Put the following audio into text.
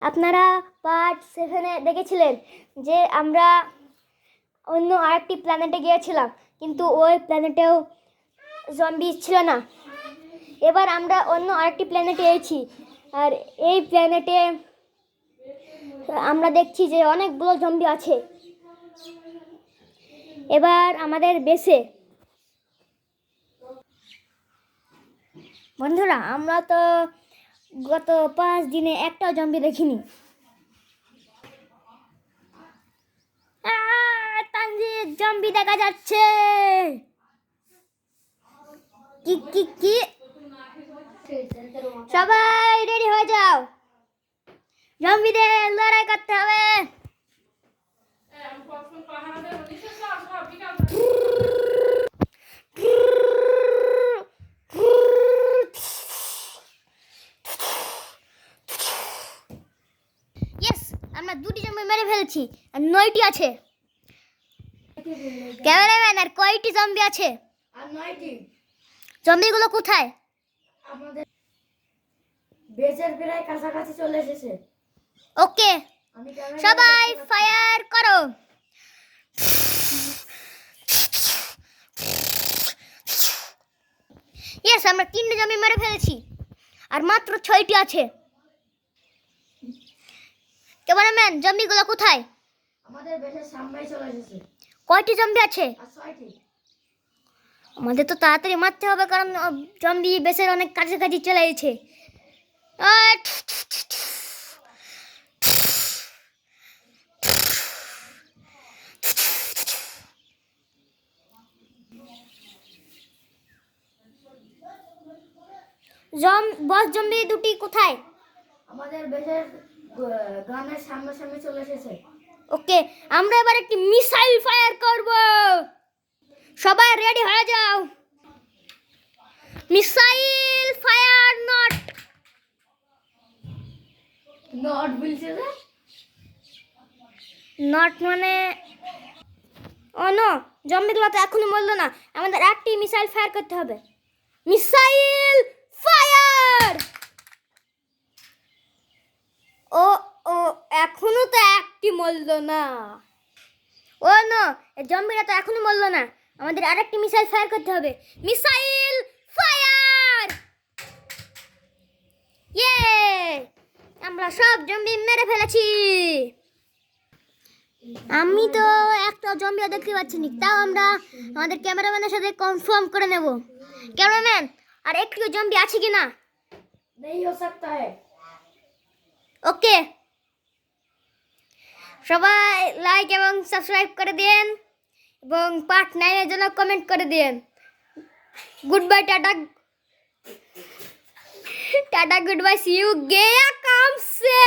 আপনারা পার্ট 7-এ দেখেছিলেন যে আমরা অন্য আরেকটি প্ল্যানেটে গিয়েছিলাম, কিন্তু ওই প্ল্যানেটেও জম্বি ছিল না। এবার আমরা অন্য আরেকটি প্ল্যানেটে এসেছি, আর এই প্ল্যানেটে আমরা দেখছি যে অনেকগুলো জম্বি আছে। এবার আমাদের বেসে বন্ধুরা, আমরা তো গত 5 দিনে একটাও জম্বি দেখিনি। তানজিদ, জম্বি দেখা যাচ্ছে। কি কি কি সবাই রেডি হয়ে যাও, জম্বিদের লড়াই করতে হবে। ইয়েস, আমরা 2টি জম্বি মেরে ফেলেছি আর 9টি আছে। ক্যামেরাম্যান, আর কয়টি জম্বি আছে? আর 9টি। জম্বিগুলো কোথায়? আমাদের বেজের প্রায় কাছাকাছি চলে এসেছে। ওকে, সবাই ফায়ার করো। ইয়েস, আমরা 3টে জম্বি মেরে ফেলেছি আর মাত্র 6টি আছে। ক্যামেরাম্যান, জম্বিগুলো কোথায়? আমাদের বেজের সামনেই চলে এসেছে। কয়টি জম্বি আছে? আর 6টি। আমাদের তো তাড়াতাড়ি মারতে হবে, কারণ জম্বি বেসের অনেক কাছাকাছি চলে এসেছে। বস জম্বি 2টি কোথায়? আমাদের বেজের গানের সামনে চলে এসেছে। ওকে, আমরা এবার একটি মিসাইল ফায়ার করব। সবাই রেডি হয়ে যাও। Missile fire. নট বলছে যে নট মানে ও নো, জম্বিগুলো তো এখনো মরলো না। আমাদের একটি মিসাইল ফায়ার করতে হবে। Missile fire. ও ও, এখনো তো একটি মরলো না। ও নো, জম্বিরা তো এখনো মরলো না। আমাদের আরেকটি মিসাইল ফায়ার করতে হবে। Missile fire. ইয়ে, আমরা সব জম্বি মেরে ফেলেছি। আমি তো একটা জম্বিও দেখতে পাচ্ছি না, তাও আমরা আমাদের ক্যামেরাম্যানের সাথে কনফার্ম করে নেব। ক্যামেরাম্যান, আর একটু জম্বি আছে কি না? नहीं हो सकता है। ওকে, সবাই লাইক এবং সাবস্ক্রাইব করে দিন এবং পার্ট 9-এর জন্য কমেন্ট করে দিন। Good bye, tata tata, good bye, see you, গেয়া কাম সে।